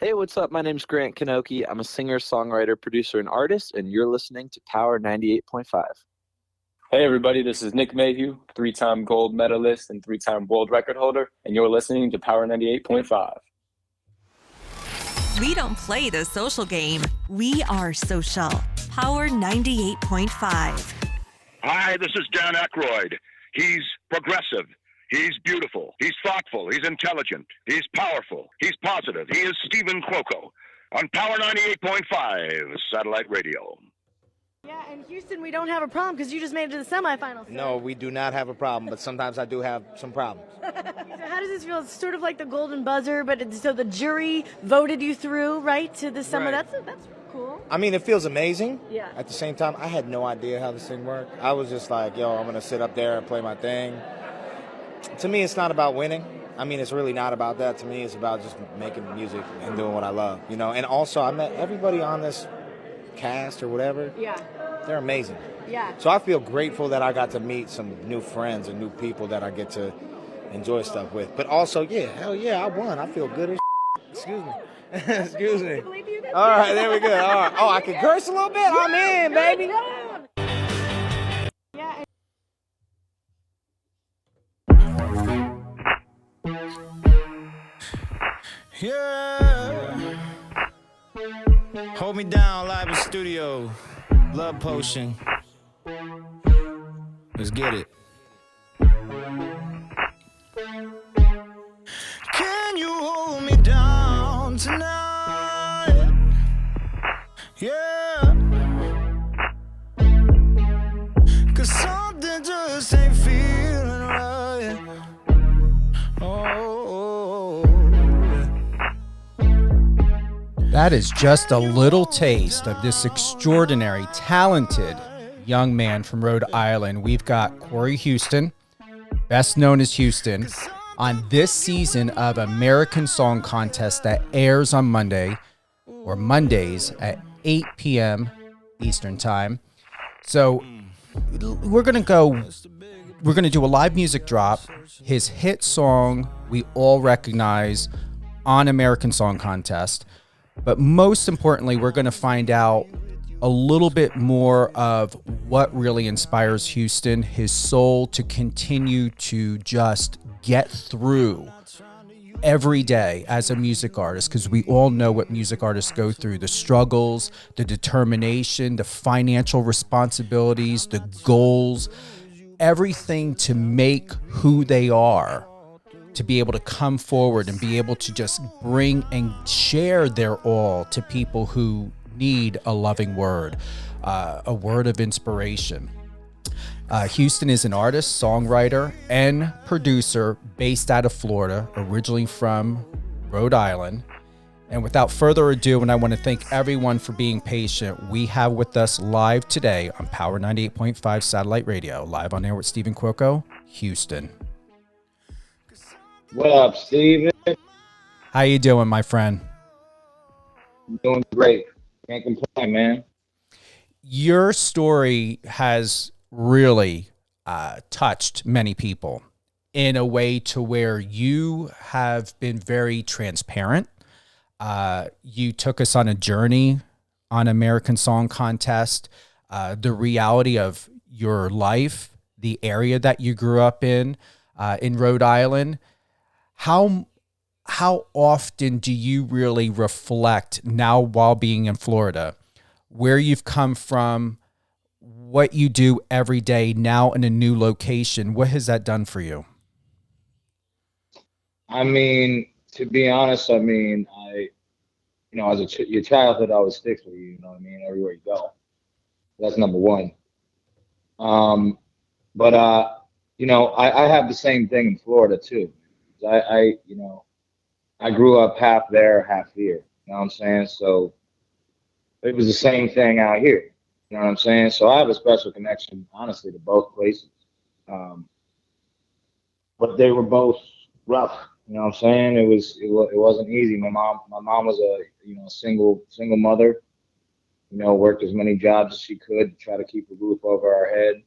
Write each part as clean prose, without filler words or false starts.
Hey, what's up? My name's Grant Kanoki. I'm a singer, songwriter, producer, and artist, and you're listening to Power 98.5. Hey everybody, this is Nick Mayhew, three-time gold medalist and three-time world record holder, and you're listening to Power 98.5. We don't play the social game. We are social. Power 98.5. Hi, this is Dan Aykroyd. He's progressive. He's beautiful. He's thoughtful. He's intelligent. He's powerful. He's positive. He is Stephen Cuoco on Power 98.5 satellite radio. Yeah, and Houston, we don't have a problem because you just made it to the semifinals. So. No, we do not have a problem, but sometimes I do have some problems. So how does this feel? It's sort of like the golden buzzer, but so the jury voted you through, right, to the summer. Right. That's cool. I mean, it feels amazing. Yeah. At the same time, I had no idea how this thing worked. I was just like, yo, I'm going to sit up there and play my thing. To me, it's not about winning. I mean, it's really not about that. To me, it's about just making music and doing what I love, you know. And also, I met everybody on this cast or whatever. Yeah. They're amazing. Yeah. So I feel grateful that I got to meet some new friends and new people that I get to enjoy stuff with. But also, yeah, hell yeah, I won. I feel good as Excuse me. Excuse me. All right, there we go. All right. Oh, I can curse a little bit? I'm in, baby. Yeah. Yeah. Hold me down live in studio. Love potion. Let's get it. Can you hold me down tonight? Yeah. 'Cause something just ain't feeling right. Oh. That is just a little taste of this extraordinary, talented young man from Rhode Island. We've got CORY HUESTON, best known as Houston, on this season of American Song Contest that airs on Monday or Mondays at 8 p.m. Eastern Time. So we're going to do a live music drop, his hit song we all recognize on American Song Contest. But most importantly, we're going to find out a little bit more of what really inspires Houston, his soul to continue to just get through every day as a music artist, because we all know what music artists go through, the struggles, the determination, the financial responsibilities, the goals, everything to make who they are, to be able to come forward and be able to just bring and share their all to people who need a loving word, a word of inspiration. Houston is an artist, songwriter, and producer based out of Florida, originally from Rhode Island. And without further ado, and I want to thank everyone for being patient, we have with us live today on Power 98.5 Satellite Radio, live on air with Stephen Cuoco, Houston. What up, Steven? How you doing, my friend? Doing great. Can't complain, man. Your story has really touched many people in a way to where you have been very transparent. You took us on a journey on American Song Contest, the reality of your life, the area that you grew up in Rhode Island. How often do you really reflect now while being in Florida, where you've come from, what you do every day now in a new location? What has that done for you? I mean, to be honest, I mean, as your childhood always sticks with you, you know what I mean, everywhere you go. That's number one. But I have the same thing in Florida too. I grew up half there, half here. You know what I'm saying? So it was the same thing out here. You know what I'm saying? So I have a special connection, honestly, to both places. But they were both rough. You know what I'm saying? It wasn't easy. My mom was a single mother. Worked as many jobs as she could to try to keep a roof over our head.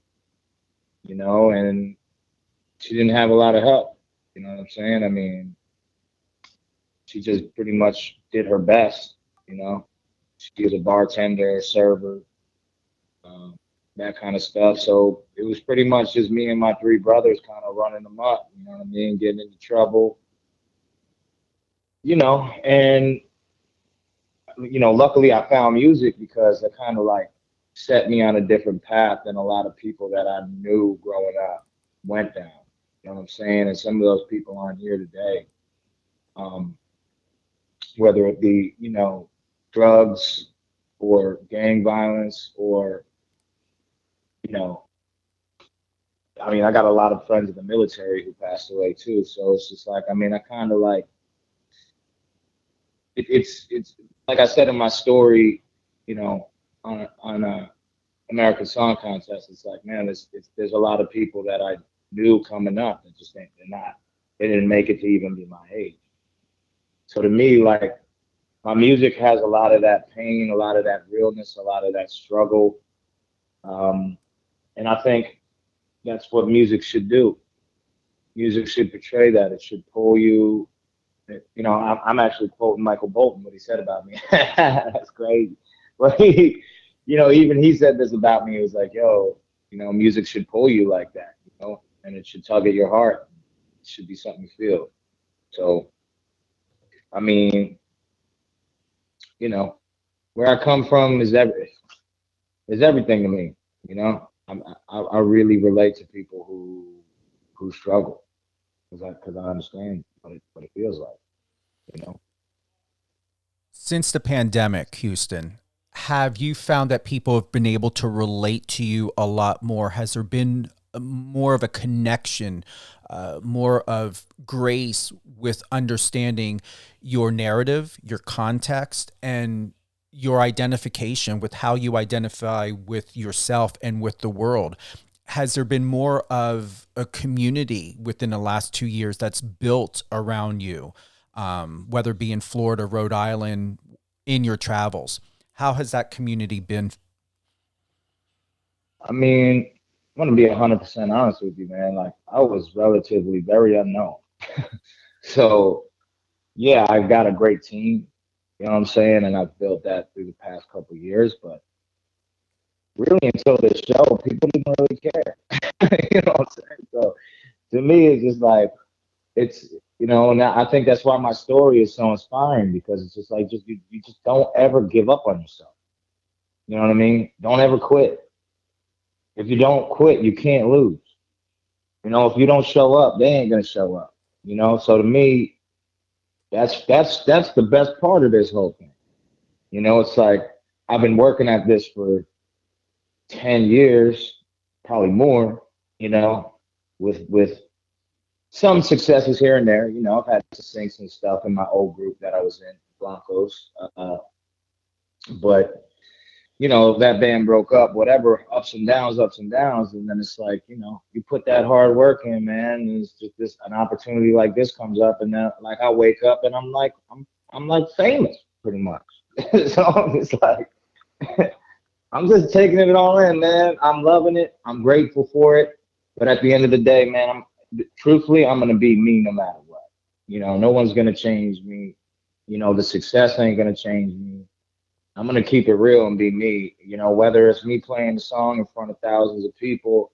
And she didn't have a lot of help. You know what I'm saying? I mean, she just pretty much did her best, you know. She was a bartender, server, that kind of stuff. So it was pretty much just me and my three brothers kind of running them up, you know what I mean, getting into trouble, you know. And you know, luckily I found music because it kind of like set me on a different path than a lot of people that I knew growing up went down. You know what I'm saying? And some of those people aren't here today. Whether it be, you know, drugs or gang violence or, you know, I mean, I got a lot of friends in the military who passed away too. So it's just like, I mean, I kind of like, it's like I said in my story, you know, on a American Song Contest. It's like, man, there's a lot of people that I knew coming up that just they didn't make it to even be my age. So to me, like, my music has a lot of that pain, a lot of that realness, a lot of that struggle, and I think that's what music should do. Music should portray that. It should pull you. You know, I'm actually quoting Michael Bolton, what he said about me. That's crazy. But you know, even he said this about me. He was like, yo, you know, music should pull you like that, you know, and it should tug at your heart. It should be something you feel. So, I mean, you know, where I come from is everything to me, you know. I really relate to people who struggle because I understand what it feels like, you know. Since the pandemic, Houston, have you found that people have been able to relate to you a lot more? Has there been more of a connection, more of grace with understanding your narrative, your context, and your identification with how you identify with yourself and with the world? Has there been more of a community within the last 2 years that's built around you, whether it be in Florida, Rhode Island, in your travels? How has that community been? I mean, I'm gonna be 100% honest with you, man. Like, I was relatively very unknown. So yeah, I've got a great team, you know what I'm saying, and I've built that through the past couple of years. But really, until this show, people didn't really care. You know what I'm saying? So to me, it's just like, it's, you know, and I think that's why my story is so inspiring, because it's just like, you just don't ever give up on yourself. You know what I mean? Don't ever quit. If you don't quit, you can't lose. You know, if you don't show up, they ain't gonna show up. You know, so to me, that's the best part of this whole thing. You know, it's like, I've been working at this for 10 years, probably more, you know, with some successes here and there. You know, I've had to sing some stuff in my old group that I was in, Blancos. But, you know, that band broke up, whatever, ups and downs. And then it's like, you know, you put that hard work in, man, and it's just an opportunity like this comes up, and then like I wake up and I'm like famous pretty much. So it's like, I'm just taking it all in, man. I'm loving it. I'm grateful for it. But at the end of the day, man, truthfully, I'm going to be me no matter what. You know, no one's going to change me. You know, the success ain't going to change me. I'm going to keep it real and be me. You know, whether it's me playing the song in front of thousands of people,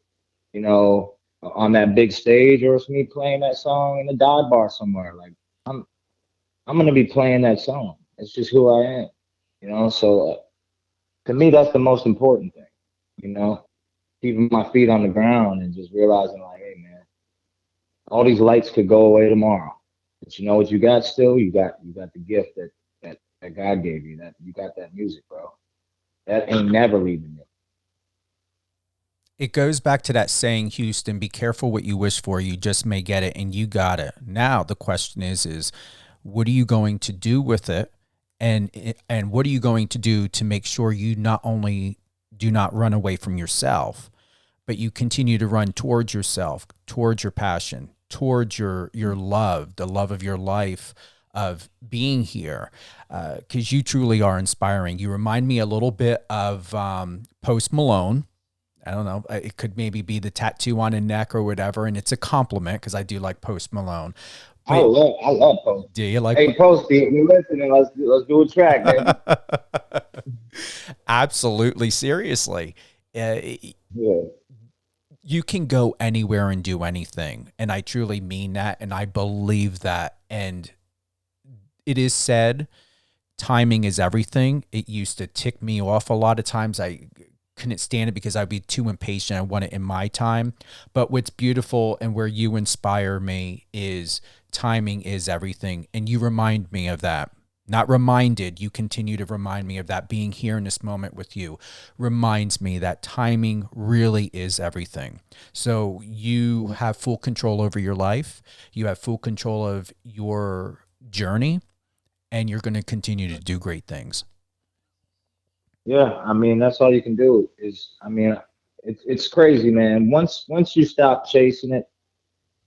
you know, on that big stage, or it's me playing that song in a dive bar somewhere. Like, I'm going to be playing that song. It's just who I am, you know. So to me, that's the most important thing, you know, keeping my feet on the ground and just realizing, like, hey, man, all these lights could go away tomorrow, but you know what you got still? You got the gift that God gave you, that you got that music, bro. That ain't never leaving you. It goes back to that saying, Houston, be careful what you wish for. You just may get it, and you got it. Now the question is what are you going to do with it? And what are you going to do to make sure you not only do not run away from yourself, but you continue to run towards yourself, towards your passion, towards your love, the love of your life, of being here, because you truly are inspiring. You remind me a little bit of Post Malone. I don't know, it could maybe be the tattoo on a neck or whatever, and it's a compliment because I do like Post Malone. I love Post. Do you like? Hey, Posty, if you're listening, let's do a track, baby. Absolutely, seriously. Yeah. You can go anywhere and do anything, and I truly mean that, and I believe that. And it is said, timing is everything. It used to tick me off a lot of times. I couldn't stand it because I'd be too impatient. I want it in my time. But what's beautiful and where you inspire me is timing is everything. And you remind me of that. Not reminded, you continue to remind me of that. Being here in this moment with you reminds me that timing really is everything. So you have full control over your life. You have full control of your journey, and you're going to continue to do great things. Yeah, I mean, that's all you can do is, I mean, it's crazy, man. Once you stop chasing it,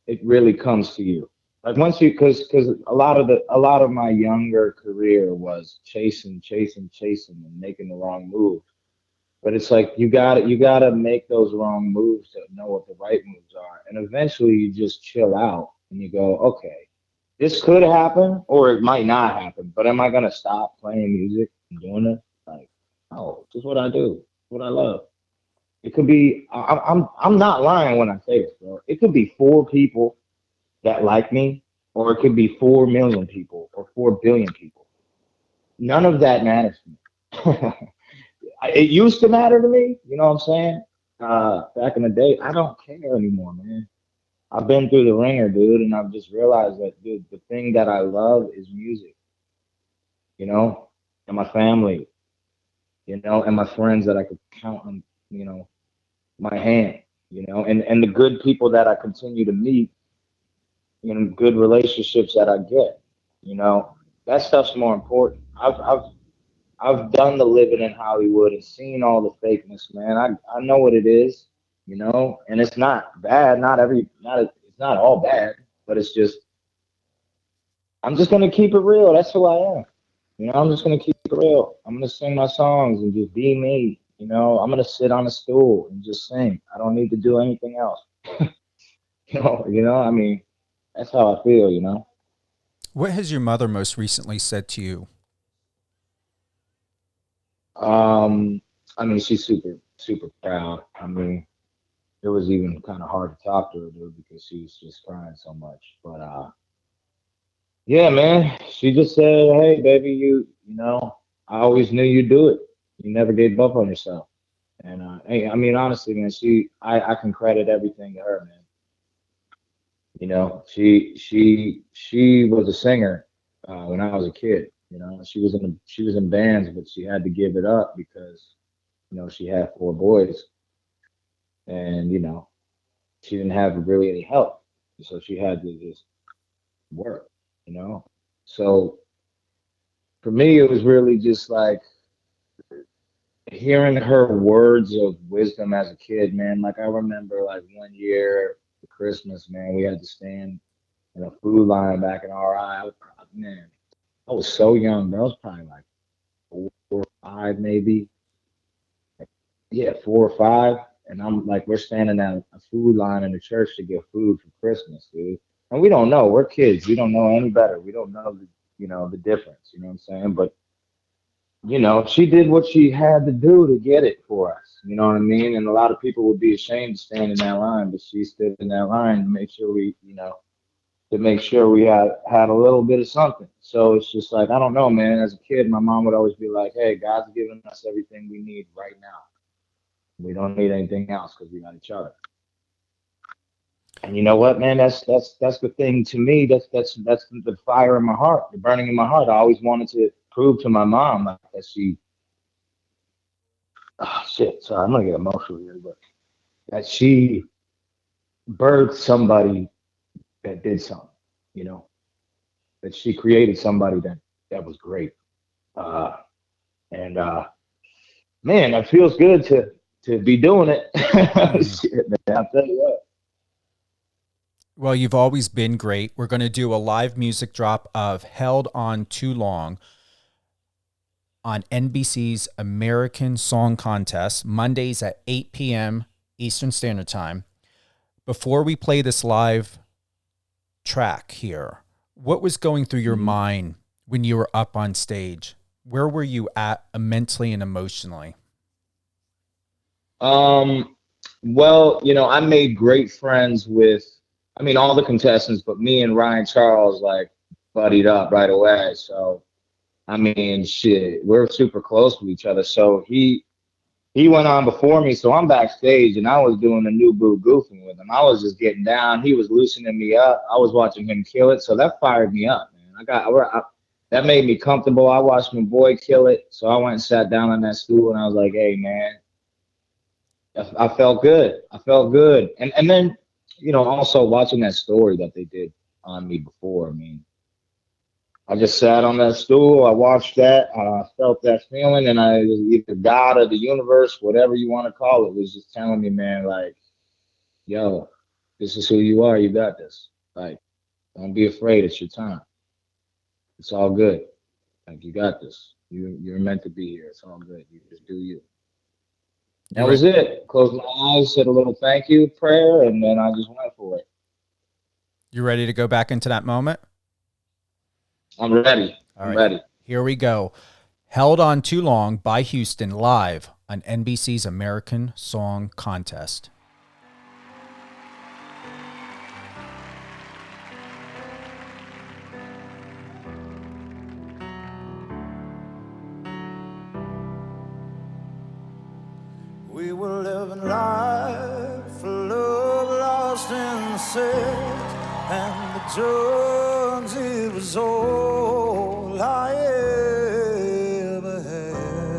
it really comes to you. Like once you, because a lot of my younger career was chasing, and making the wrong move. But it's like you gotta make those wrong moves to know what the right moves are, and eventually you just chill out and you go, okay, this could happen or it might not happen, but am I gonna stop playing music and doing it? Like, no, this is what I do, what I love. It could be, I'm not lying when I say this, bro. It could be 4 people that like me, or it could be 4 million people or 4 billion people. None of that matters to me. It used to matter to me, you know what I'm saying? Back in the day, I don't care anymore, man. I've been through the ringer, dude, and I've just realized that, dude, the thing that I love is music, you know, and my family, you know, and my friends that I could count on, you know, my hand, you know, and the good people that I continue to meet, you know, good relationships that I get, you know, that stuff's more important. I've done the living in Hollywood and seen all the fakeness, man. I know what it is, you know, and it's not bad. It's not all bad, but it's just, I'm just gonna keep it real. That's who I am. You know, I'm just gonna keep it real. I'm gonna sing my songs and just be me. You know, I'm gonna sit on a stool and just sing. I don't need to do anything else. I mean, that's how I feel, you know. What has your mother most recently said to you? I mean, she's super, super proud. I mean, it was even kind of hard to talk to her, dude, because she was just crying so much. But yeah, man, she just said, "Hey, baby, you know, I always knew you'd do it. You never gave up on yourself." And hey, I mean, honestly, man, I can credit everything to her, man. You know, she was a singer when I was a kid. You know, she was in bands, but she had to give it up because, you know, she had 4 boys, and you know, she didn't have really any help, so she had to just work. You know, so for me, it was really just like hearing her words of wisdom as a kid, man. Like I remember, like one year for Christmas, man, we had to stand in a food line back in RI. Man, I was so young, bro. I was probably like 4 or 5, maybe. Yeah, 4 or 5. And I'm like, we're standing at a food line in the church to get food for Christmas, dude. And we don't know. We're kids. We don't know any better. We don't know, the difference. You know what I'm saying? But, you know, she did what she had to do to get it for us. You know what I mean? And a lot of people would be ashamed to stand in that line, but she stood in that line to make sure we had a little bit of something. So it's just like, I don't know, man. As a kid, my mom would always be like, "Hey, God's giving us everything we need right now. We don't need anything else because we got each other." And you know what, man? That's the thing to me. That's the fire in my heart, the burning in my heart. I always wanted to prove to my mom like, that she. Oh shit! Sorry, I'm gonna get emotional here, but that she birthed somebody that did something, you know, that she created somebody that was great. And man, that feels good to be doing it. Shit, man, I'll tell you what. Well, you've always been great. We're going to do a live music drop of Held On Too Long on NBC's American Song Contest, Mondays at 8 p.m. Eastern Standard Time. Before we play this live track here, What was going through your mind when you were up on stage? Where were you at mentally and emotionally? Well, you know, I made great friends with, I mean, all the contestants, but me and Ryan Charles like buddied up right away. So, I mean, shit, we're super close with each other. So he went on before me, so I'm backstage and I was doing the new boo goofing with him. I was just getting down. He was loosening me up. I was watching him kill it, so that fired me up, man. That made me comfortable. I watched my boy kill it, so I went and sat down on that stool and I was like, hey, man. I felt good. I felt good. And then, you know, also watching that story that they did on me before, I mean, I just sat on that stool. I watched that. I felt that feeling, and either God or the universe, whatever you want to call it, was just telling me, man, like, yo, this is who you are. You got this. Like, don't be afraid. It's your time. It's all good. Like, you got this. You're meant to be here. It's all good. You just do you. That was it. Closed my eyes, said a little thank you prayer, and then I just went for it. You ready to go back into that moment? I'm ready. I'm ready. Here we go. Held on Too Long by Houston live on NBC's American Song Contest. We were living life for love lost in the sex and the drugs. It was all I ever had.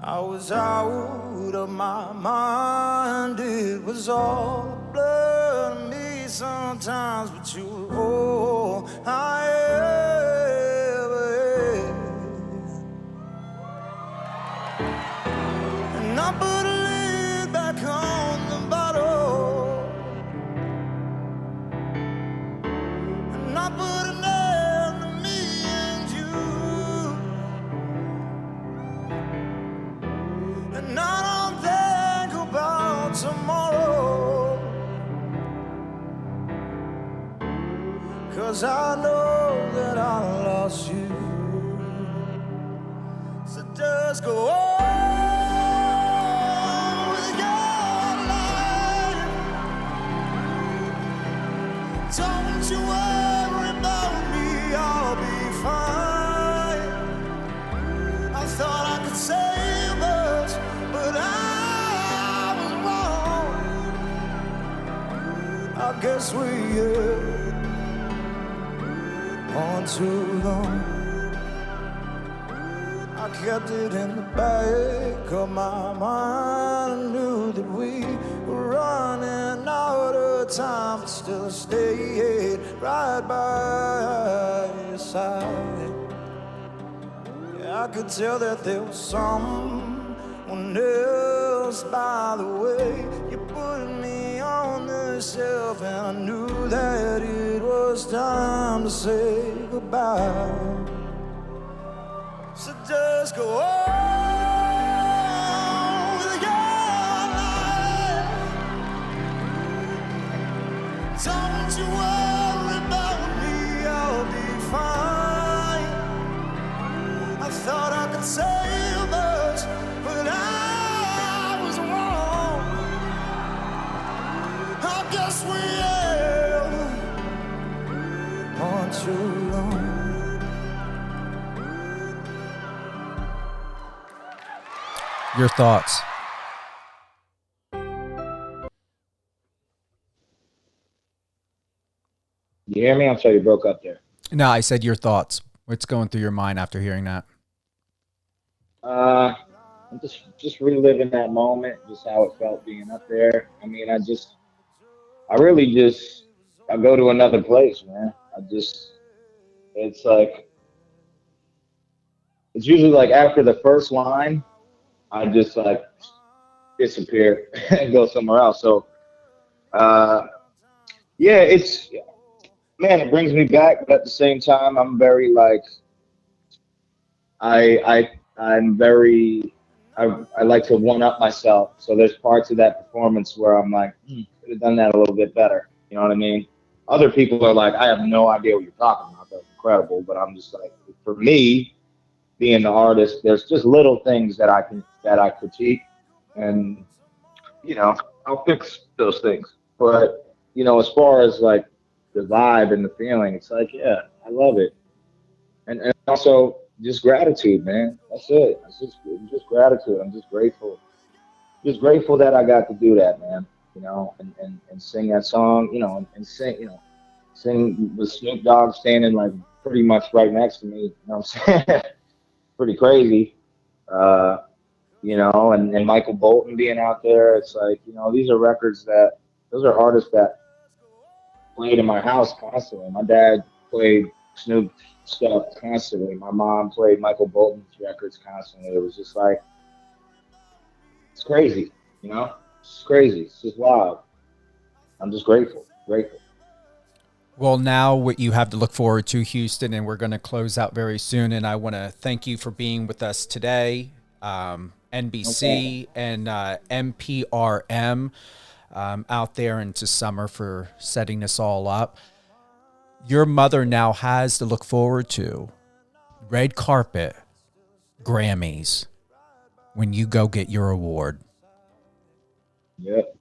I was out of my mind. It was all a blur to me sometimes, but you were all I ever had. And I put a lid back on the bottle, and I put an end to me and you, and I don't think about tomorrow, 'cause I know that I lost you. So just go on. Don't you worry about me, I'll be fine. I thought I could save us, but I was wrong. I guess we held on too long. I kept it in the back of my mind. I knew that we were running out of time, but still stayed right by your side. Yeah, I could tell that there was someone else by the way you put me on the shelf, and I knew that it was time to say goodbye. So just go on with your life. Don't you worry about me, I'll be fine. I thought I could save us, but I was wrong. I guess we held on too long. Your thoughts? You hear me? I'm sorry, you broke up there. No, I said your thoughts. What's going through your mind after hearing that? I'm just reliving that moment, just how it felt being up there. I mean, I go to another place, man. It's like, it's usually like after the first line, I just like disappear and go somewhere else. So, yeah, man, it brings me back, but at the same time, I'm very like, I'm very, I like to one up myself. So there's parts of that performance where I'm like, could have done that a little bit better. You know what I mean? other people are like, I have no idea what you're talking about. That's incredible. But I'm just like, for me, being the artist, there's just little things that I critique, and I'll fix those things. But as far as like the vibe and the feeling, it's like, yeah, I love it, and also just gratitude, man. That's it. It's just gratitude. I'm just grateful that I got to do that, man. And sing that song, and sing with Snoop Dogg standing like pretty much right next to me. You know what I'm saying? Pretty crazy. And Michael Bolton being out there. It's like, those are artists that played in my house constantly. My dad played Snoop stuff constantly. My mom played Michael Bolton's records constantly. It was just like, it's crazy, It's crazy. It's just wild. I'm just grateful. Well, now what you have to look forward to, Houston, and we're going to close out very soon. And I want to thank you for being with us today. NBC and MPRM out there into summer for setting this all up. Your mother now has to look forward to red carpet, Grammys, when you go get your award. Yep.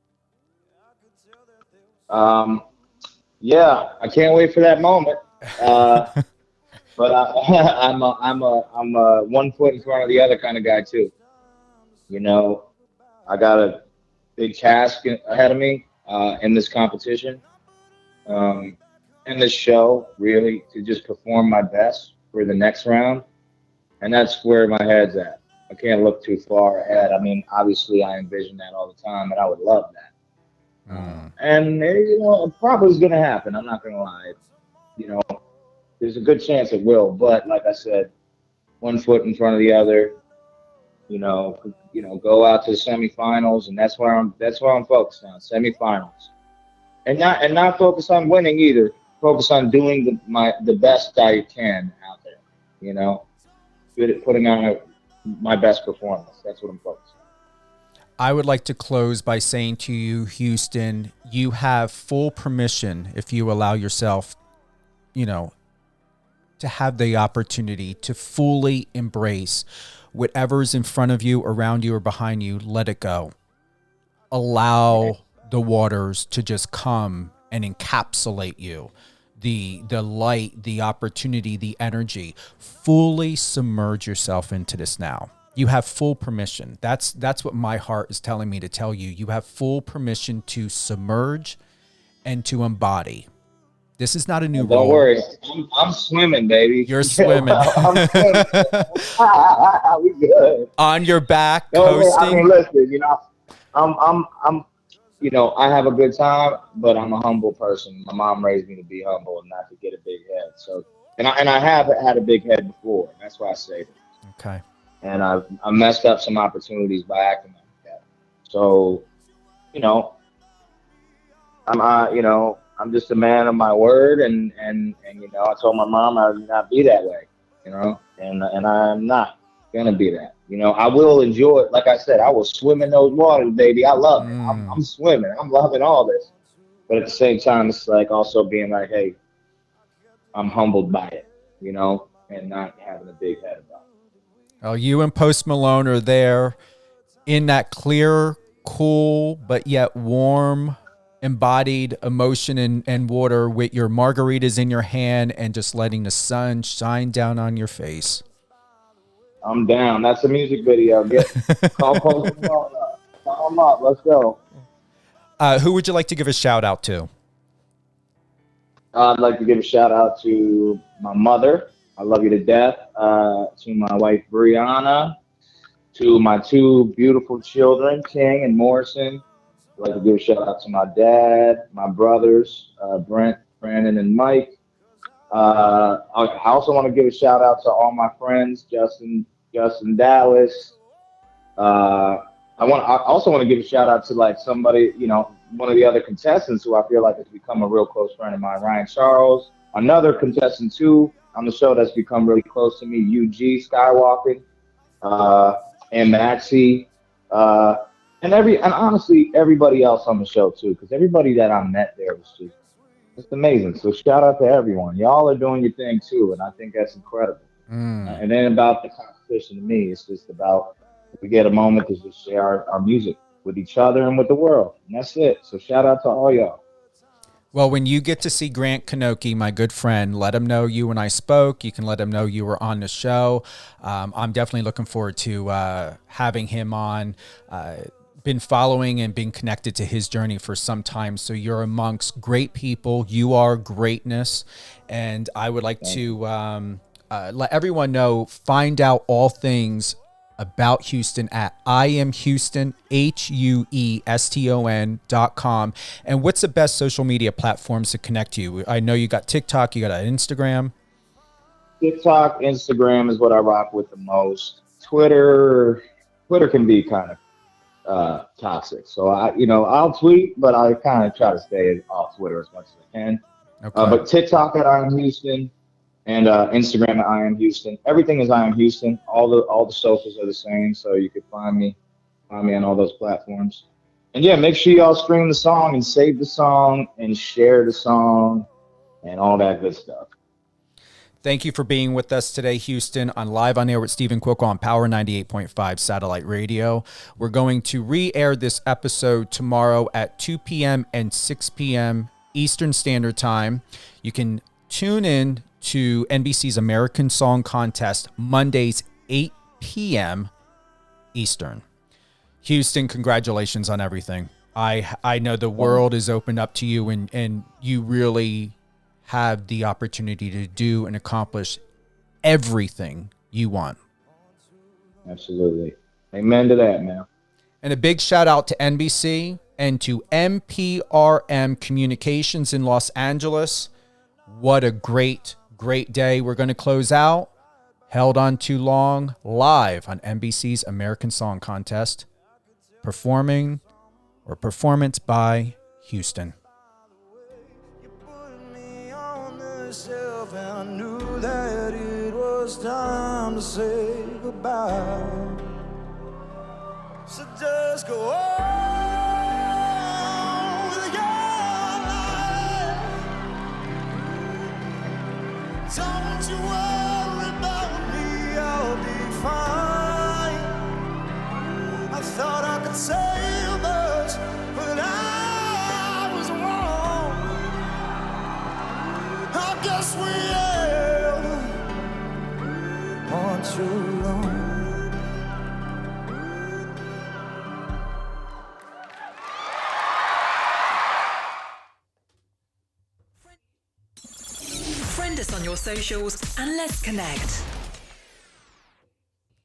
Yeah, I can't wait for that moment. But I'm a 1 foot in front of the other kind of guy too. I got a big task ahead of me in this competition, in this show, really, to just perform my best for the next round, and that's where my head's at. I can't look too far ahead. I mean, obviously, I envision that all the time, and I would love that. And it probably is going to happen. I'm not going to lie. There's a good chance it will. But like I said, 1 foot in front of the other. Go out to the semifinals, and that's where I'm focused on, semifinals, and not focus on winning either. Focus on doing the best I can out there. Putting on my best performance. That's what I'm focused on. I would like to close by saying to you, Houston, you have full permission, if you allow yourself, to have the opportunity to fully embrace whatever's in front of you, around you, or behind you. Let it go. Allow the waters to just come and encapsulate you. The light, the opportunity, the energy. Fully submerge yourself into this now. You have full permission. That's what my heart is telling me to tell you. You have full permission to submerge and to embody. This is not a new role. Don't worry. I'm swimming, baby. You're swimming. I'm swimming. We good. On your back, Don't coasting. worry. I mean, listen, I'm I have a good time, but I'm a humble person. My mom raised me to be humble and not to get a big head. So, and I have had a big head before. That's why I say that. Okay. And I messed up some opportunities by acting like that. So, I'm just a man of my word, and I told my mom I would not be that way, and I'm not gonna be that. I will enjoy it. Like I said, I will swim in those waters, baby. I love it. I'm swimming. I'm loving all this. But at the same time, it's like also being like, hey, I'm humbled by it, and not having a big head about it. Well, you and Post Malone are there in that clear, cool, but yet warm, embodied emotion and water with your margaritas in your hand and just letting the sun shine down on your face. I'm down. That's a music video. Call Post Malone up. Call him up. Let's go. Who would you like to give a shout out to? I'd like to give a shout out to my mother. I love you to death. To my wife, Brianna. To my two beautiful children, King and Morrison. I'd like to give a shout out to my dad, my brothers, Brent, Brandon, and Mike. I also want to give a shout out to all my friends, Justin Dallas. I also want to give a shout out to like somebody, one of the other contestants who I feel like has become a real close friend of mine, Ryan Charles. Another contestant too on the show that's become really close to me, UG Skywalking, and Maxie, and honestly everybody else on the show too, because everybody that I met there was just It's amazing. So shout out to everyone. Y'all are doing your thing too, and I think that's incredible. And then about the competition to me, it's just about we get a moment to just share our music with each other and with the world. And that's it. So shout out to all y'all. Well, when you get to see Grant Kanoki, my good friend, let him know you and I spoke. You can let him know you were on the show. I'm definitely looking forward to having him on. Been following and being connected to his journey for some time. So you're amongst great people. You are greatness. And I would like to let everyone know, find out all things about Houston at IamHouston, HUESTON.com. And what's the best social media platforms to connect to you? I know you got TikTok, you got Instagram. TikTok, Instagram is what I rock with the most. Twitter can be kind of toxic. So I'll tweet, but I kind of try to stay off Twitter as much as I can. Okay. But TikTok at I Am Houston and Instagram at I Am Houston. Everything is I Am Houston. All the socials are the same, so you can find me on all those platforms. And yeah, make sure y'all stream the song and save the song and share the song and all that good stuff. Thank you for being with us today, Houston, on Live on Air with Stephen Cuoco on Power 98.5 Satellite Radio. We're going to re-air this episode tomorrow at 2 p.m. and 6 p.m. Eastern Standard Time. You can tune in to NBC's American Song Contest Mondays, 8 p.m. Eastern. Houston, congratulations on everything. I know the world is opened up to you, and you really have the opportunity to do and accomplish everything you want. Absolutely. Amen to that, man. And a big shout out to NBC and to MPRM Communications in Los Angeles. What a great day. We're going to close out Held On Too Long live on NBC's American Song Contest. Performance by Houston. And I knew that it was time to say goodbye. So just go on with your life. Don't you worry about me, I'll be fine. I thought I could say much, but I was wrong. I guess we held on too long. Friend us on your socials and let's connect.